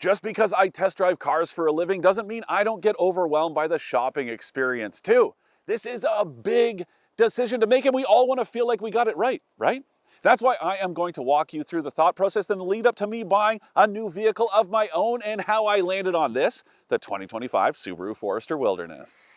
Just because I test drive cars for a living doesn't mean I don't get overwhelmed by the shopping experience too. This is a big decision to make and we all want to feel like we got it right, right? That's why I am going to walk you through the thought process and the lead up to me buying a new vehicle of my own and how I landed on this, the 2025 Subaru Forester Wilderness.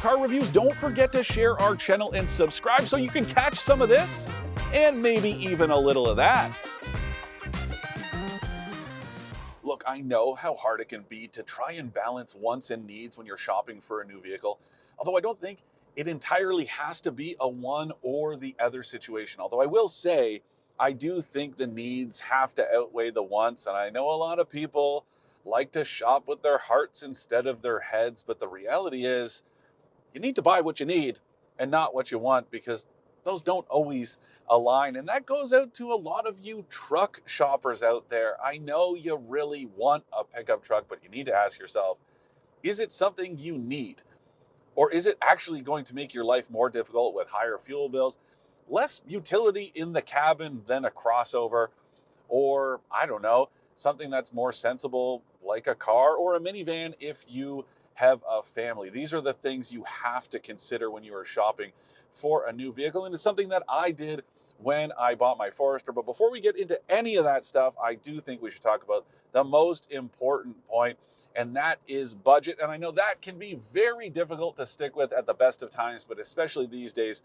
Car reviews, don't forget to share our channel and subscribe so you can catch some of this and maybe even a little of that. Look, I know how hard it can be to try and balance wants and needs when you're shopping for a new vehicle, although I don't think it entirely has to be a one or the other situation. Although I will say, I do think the needs have to outweigh the wants, and I know a lot of people like to shop with their hearts instead of their heads, but the reality is, you need to buy what you need and not what you want, because those don't always align. And that goes out to a lot of you truck shoppers out there. I know you really want a pickup truck, but you need to ask yourself, is it something you need? Or is it actually going to make your life more difficult with higher fuel bills, less utility in the cabin than a crossover, or I don't know, something that's more sensible like a car or a minivan if you have a family? These are the things you have to consider when you are shopping for a new vehicle. And it's something that I did when I bought my Forester. But before we get into any of that stuff, I do think we should talk about the most important point, and that is budget. And I know that can be very difficult to stick with at the best of times, but especially these days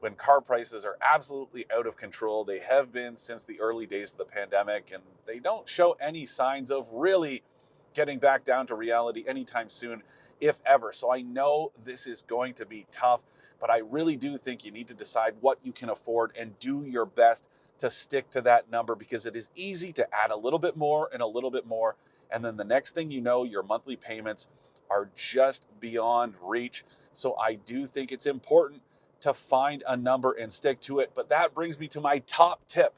when car prices are absolutely out of control. They have been since the early days of the pandemic, and they don't show any signs of really getting back down to reality anytime soon, if ever. So I know this is going to be tough, but I really do think you need to decide what you can afford and do your best to stick to that number, because it is easy to add a little bit more and a little bit more. And then the next thing you know, your monthly payments are just beyond reach. So I do think it's important to find a number and stick to it. But that brings me to my top tip.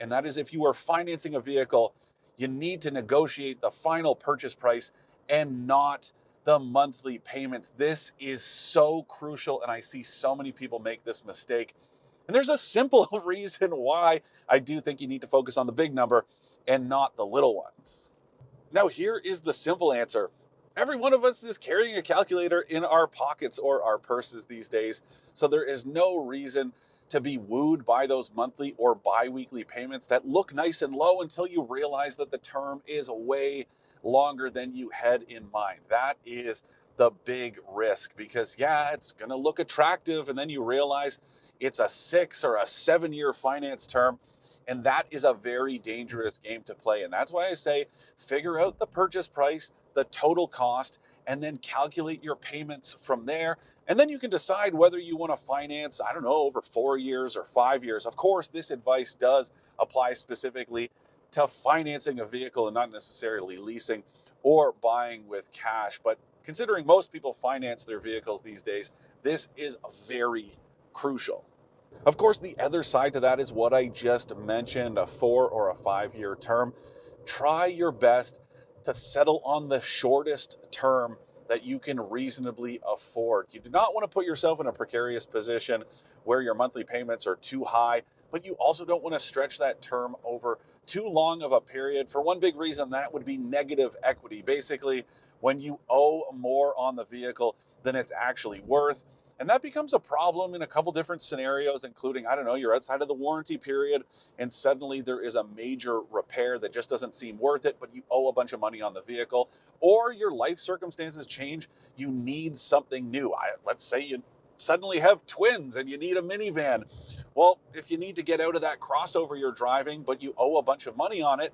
And that is, if you are financing a vehicle, you need to negotiate the final purchase price and not the monthly payments. This is so crucial, and I see so many people make this mistake. And there's a simple reason why I do think you need to focus on the big number and not the little ones. Now, here is the simple answer. Every one of us is carrying a calculator in our pockets or our purses these days, so there is no reason to be wooed by those monthly or bi-weekly payments that look nice and low until you realize that the term is way longer than you had in mind. That is the big risk, because yeah, it's going to look attractive, and then you realize it's a 6 or a 7 year finance term, and that is a very dangerous game to play. And that's why I say figure out the purchase price, the total cost, and then calculate your payments from there. And then you can decide whether you want to finance, I don't know, over 4 years or 5 years. Of course, this advice does apply specifically to financing a vehicle and not necessarily leasing or buying with cash. But considering most people finance their vehicles these days, this is very crucial. Of course, the other side to that is what I just mentioned, a 4 or a 5 year term. Try your best to settle on the shortest term that you can reasonably afford. You do not want to put yourself in a precarious position where your monthly payments are too high, but you also don't want to stretch that term over too long of a period. For one big reason, that would be negative equity. Basically, when you owe more on the vehicle than it's actually worth. And that becomes a problem in a couple different scenarios, including, I don't know, you're outside of the warranty period and suddenly there is a major repair that just doesn't seem worth it, but you owe a bunch of money on the vehicle, or your life circumstances change. You need something new. Let's say you suddenly have twins and you need a minivan. Well, if you need to get out of that crossover you're driving, but you owe a bunch of money on it,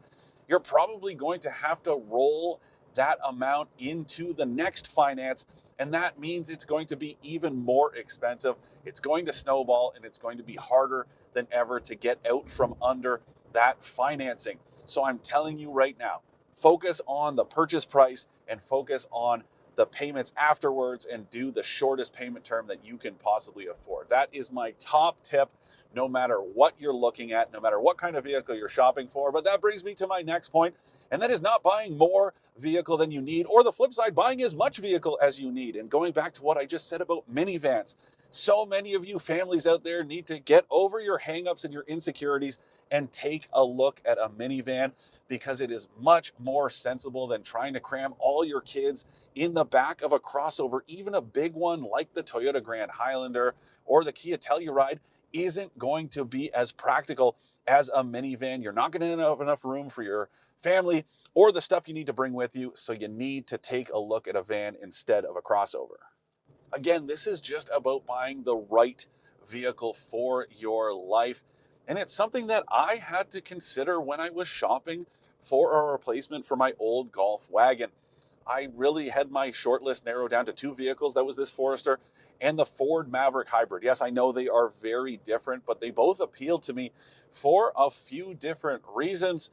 you're probably going to have to roll that amount into the next finance. And that means it's going to be even more expensive. It's going to snowball, and it's going to be harder than ever to get out from under that financing. So I'm telling you right now, focus on the purchase price and focus on the payments afterwards and do the shortest payment term that you can possibly afford. That is my top tip, no matter what you're looking at, no matter what kind of vehicle you're shopping for. But that brings me to my next point, and that is not buying more vehicle than you need, or the flip side, buying as much vehicle as you need. And going back to what I just said about minivans, so many of you families out there need to get over your hangups and your insecurities and take a look at a minivan, because it is much more sensible than trying to cram all your kids in the back of a crossover. Even a big one like the Toyota Grand Highlander or the Kia Telluride isn't going to be as practical as a minivan. You're not going to have enough room for your family or the stuff you need to bring with you, so you need to take a look at a van instead of a crossover. Again, this is just about buying the right vehicle for your life. And it's something that I had to consider when I was shopping for a replacement for my old Golf wagon. I really had my short list narrowed down to two vehicles. That was this Forester and the Ford Maverick Hybrid. Yes, I know they are very different, but they both appealed to me for a few different reasons.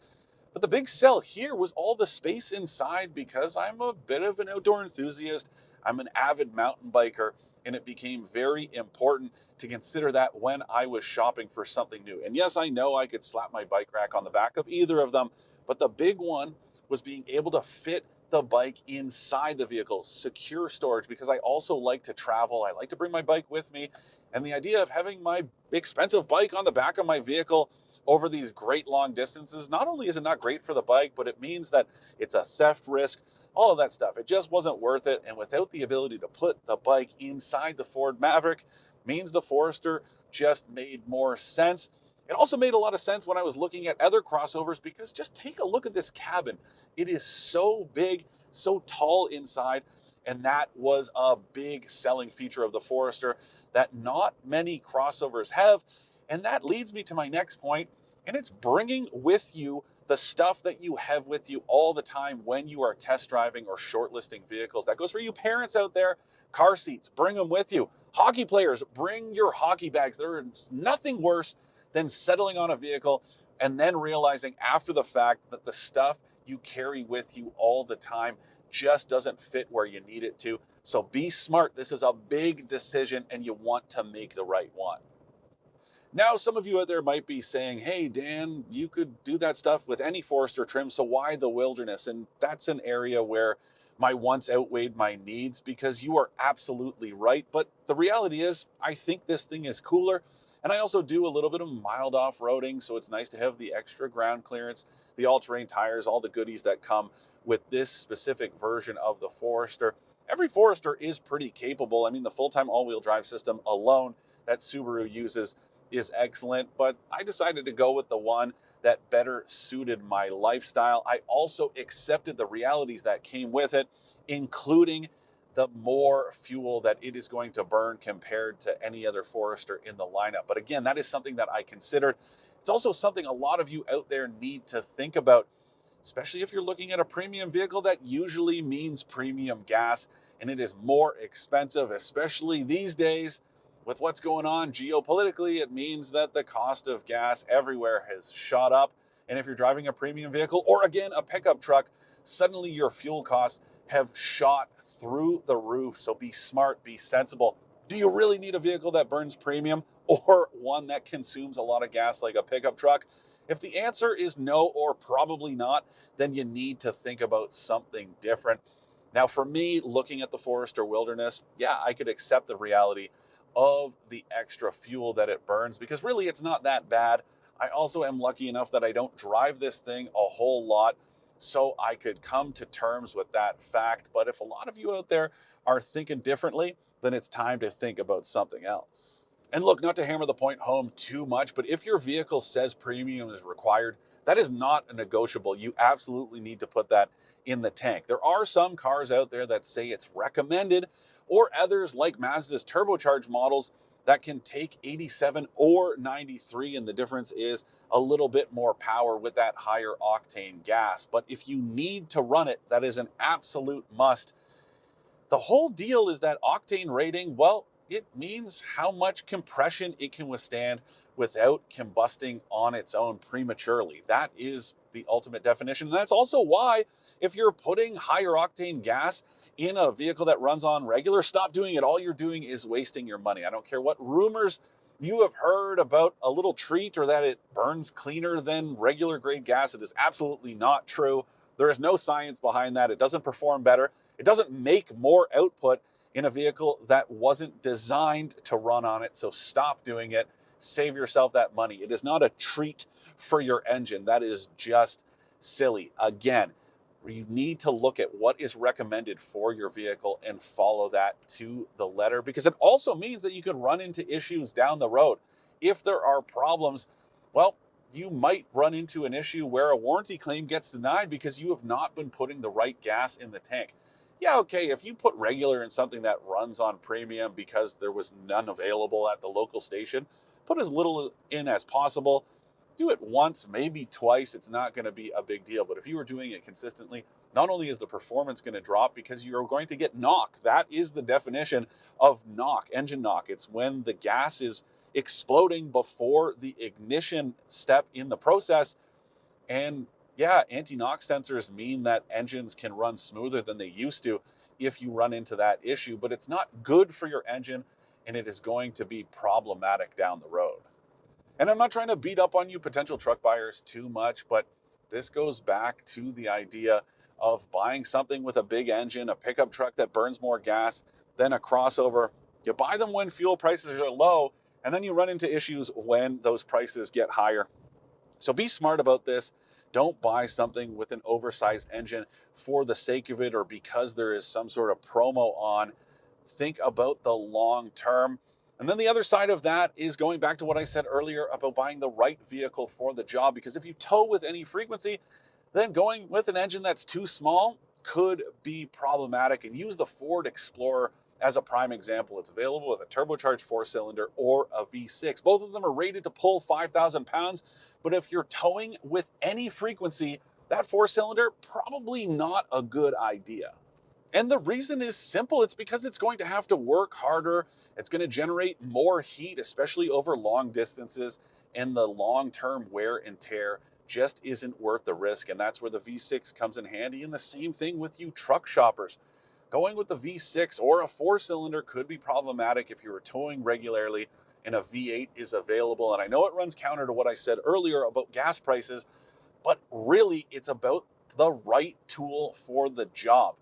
But the big sell here was all the space inside, because I'm a bit of an outdoor enthusiast. I'm an avid mountain biker, and it became very important to consider that when I was shopping for something new. And yes, I know I could slap my bike rack on the back of either of them, but the big one was being able to fit the bike inside the vehicle, secure storage, because I also like to travel. I like to bring my bike with me. And the idea of having my expensive bike on the back of my vehicle over these great long distances, not only is it not great for the bike, but it means that it's a theft risk, all of that stuff. It just wasn't worth it. And without the ability to put the bike inside the Ford Maverick, means the Forester just made more sense. It also made a lot of sense when I was looking at other crossovers, because just take a look at this cabin. It is so big, so tall inside, and that was a big selling feature of the Forester that not many crossovers have. And that leads me to my next point, and it's bringing with you the stuff that you have with you all the time when you are test driving or shortlisting vehicles. That goes for you parents out there. Car seats, bring them with you. Hockey players, bring your hockey bags. There is nothing worse than settling on a vehicle and then realizing after the fact that the stuff you carry with you all the time just doesn't fit where you need it to. So be smart. This is a big decision, and you want to make the right one. Now, some of you out there might be saying, hey, Dan, you could do that stuff with any Forester trim, so why the Wilderness? And that's an area where my wants outweighed my needs, because you are absolutely right. But the reality is, I think this thing is cooler. And I also do a little bit of mild off-roading, so it's nice to have the extra ground clearance, the all-terrain tires, all the goodies that come with this specific version of the Forester. Every Forester is pretty capable. I mean, the full-time all-wheel drive system alone that Subaru uses is excellent, but I decided to go with the one that better suited my lifestyle. I also accepted the realities that came with it, including the more fuel that it is going to burn compared to any other Forester in the lineup. But again, that is something that I considered. It's also something a lot of you out there need to think about, especially if you're looking at a premium vehicle. That usually means premium gas, and it is more expensive, especially these days. With what's going on geopolitically, it means that the cost of gas everywhere has shot up. And if you're driving a premium vehicle, or again, a pickup truck, suddenly your fuel costs have shot through the roof. So be smart, be sensible. Do you really need a vehicle that burns premium, or one that consumes a lot of gas like a pickup truck? If the answer is no, or probably not, then you need to think about something different. Now, for me, looking at the Forester Wilderness, yeah, I could accept the reality of the extra fuel that it burns, because really it's not that bad. I also am lucky enough that I don't drive this thing a whole lot, so I could come to terms with that fact. But if a lot of you out there are thinking differently, then it's time to think about something else. And look, not to hammer the point home too much, but if your vehicle says premium is required, that is not a negotiable. You absolutely need to put that in the tank. There are some cars out there that say it's recommended, or others like Mazda's turbocharged models that can take 87 or 93, and the difference is a little bit more power with that higher octane gas. But if you need to run it, that is an absolute must. The whole deal is that octane rating, well, it means how much compression it can withstand without combusting on its own prematurely. That is the ultimate definition. And that's also why, if you're putting higher octane gas in a vehicle that runs on regular, stop doing it. All you're doing is wasting your money. I don't care what rumors you have heard about a little treat or that it burns cleaner than regular grade gas. It is absolutely not true. There is no science behind that. It doesn't perform better. It doesn't make more output in a vehicle that wasn't designed to run on it. So stop doing it. Save yourself that money. It is not a treat for your engine. That is just silly. Again, you need to look at what is recommended for your vehicle and follow that to the letter, because it also means that you can run into issues down the road. If there are problems, well, you might run into an issue where a warranty claim gets denied because you have not been putting the right gas in the tank. Yeah, okay, if you put regular in something that runs on premium because there was none available at the local station, put as little in as possible. Do it once, maybe twice. It's not going to be a big deal. But if you are doing it consistently, not only is the performance going to drop because you're going to get knock. That is the definition of knock, engine knock. It's when the gas is exploding before the ignition step in the process. And yeah, anti-knock sensors mean that engines can run smoother than they used to if you run into that issue, but it's not good for your engine, and it is going to be problematic down the road. And I'm not trying to beat up on you potential truck buyers too much, but this goes back to the idea of buying something with a big engine, a pickup truck that burns more gas than a crossover. You buy them when fuel prices are low, and then you run into issues when those prices get higher. So be smart about this. Don't buy something with an oversized engine for the sake of it or because there is some sort of promo on. Think about the long term. And then the other side of that is going back to what I said earlier about buying the right vehicle for the job. Because if you tow with any frequency, then going with an engine that's too small could be problematic. And use the Ford Explorer as a prime example. It's available with a turbocharged 4-cylinder or a V6. Both of them are rated to pull 5,000 pounds. But if you're towing with any frequency, that 4-cylinder, probably not a good idea. And the reason is simple. It's because it's going to have to work harder. It's going to generate more heat, especially over long distances. And the long-term wear and tear just isn't worth the risk. And that's where the V6 comes in handy. And the same thing with you truck shoppers. Going with the V6 or a 4-cylinder could be problematic if you were towing regularly and a V8 is available. And I know it runs counter to what I said earlier about gas prices, but really it's about the right tool for the job.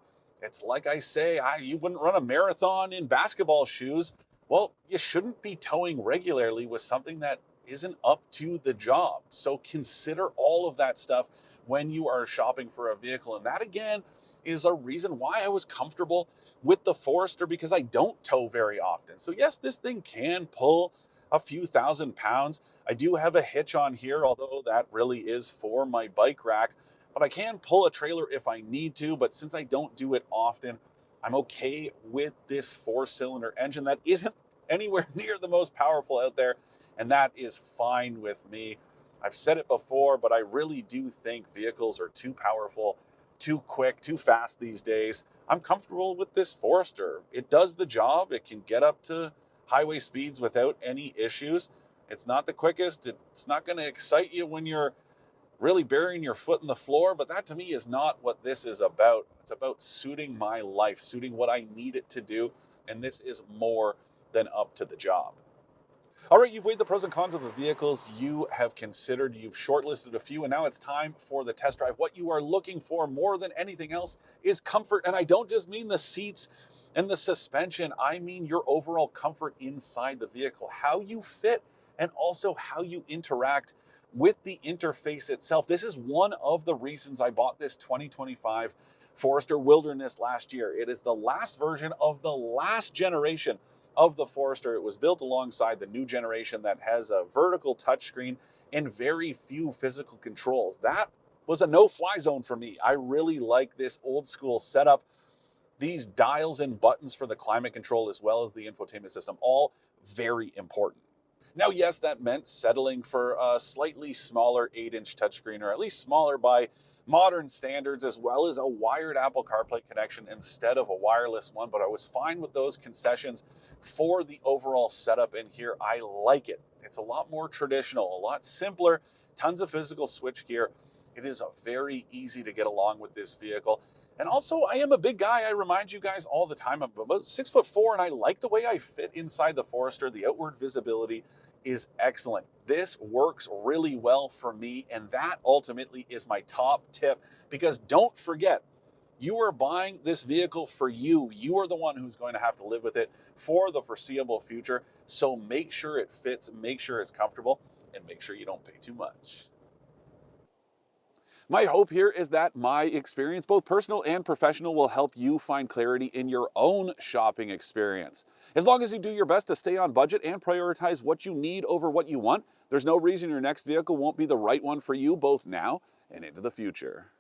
It's like I say, you wouldn't run a marathon in basketball shoes. Well, you shouldn't be towing regularly with something that isn't up to the job. So consider all of that stuff when you are shopping for a vehicle. And that, again, is a reason why I was comfortable with the Forester, because I don't tow very often. So yes, this thing can pull a few thousand pounds. I do have a hitch on here, although that really is for my bike rack. But I can pull a trailer if I need to. But since I don't do it often, I'm okay with this 4-cylinder engine that isn't anywhere near the most powerful out there. And that is fine with me. I've said it before, but I really do think vehicles are too powerful, too quick, too fast these days. I'm comfortable with this Forester. It does the job. It can get up to highway speeds without any issues. It's not the quickest. It's not going to excite you when you're really burying your foot in the floor, but that to me is not what this is about. It's about suiting my life, suiting what I need it to do, and this is more than up to the job. All right, you've weighed the pros and cons of the vehicles you have considered. You've shortlisted a few, and now it's time for the test drive. What you are looking for more than anything else is comfort, and I don't just mean the seats and the suspension. I mean your overall comfort inside the vehicle, how you fit, and also how you interact with the interface itself. This is one of the reasons I bought this 2025 Forester Wilderness last year. It is the last version of the last generation of the Forester. It was built alongside the new generation that has a vertical touchscreen and very few physical controls. That was a no-fly zone for me. I really like this old school setup. These dials and buttons for the climate control as well as the infotainment system, all very important. Now, yes, that meant settling for a slightly smaller 8-inch touchscreen, or at least smaller by modern standards, as well as a wired Apple CarPlay connection instead of a wireless one, but I was fine with those concessions for the overall setup in here. I like it. It's a lot more traditional, a lot simpler, tons of physical switchgear. It is very easy to get along with this vehicle. And also, I am a big guy. I remind you guys all the time. I'm about 6'4", and I like the way I fit inside the Forester. The outward visibility is excellent. This works really well for me, and that ultimately is my top tip, because don't forget, you are buying this vehicle for you. You are the one who's going to have to live with it for the foreseeable future. So make sure it fits, make sure it's comfortable, and make sure you don't pay too much. My hope here is that my experience, both personal and professional, will help you find clarity in your own shopping experience. As long as you do your best to stay on budget and prioritize what you need over what you want, there's no reason your next vehicle won't be the right one for you, both now and into the future.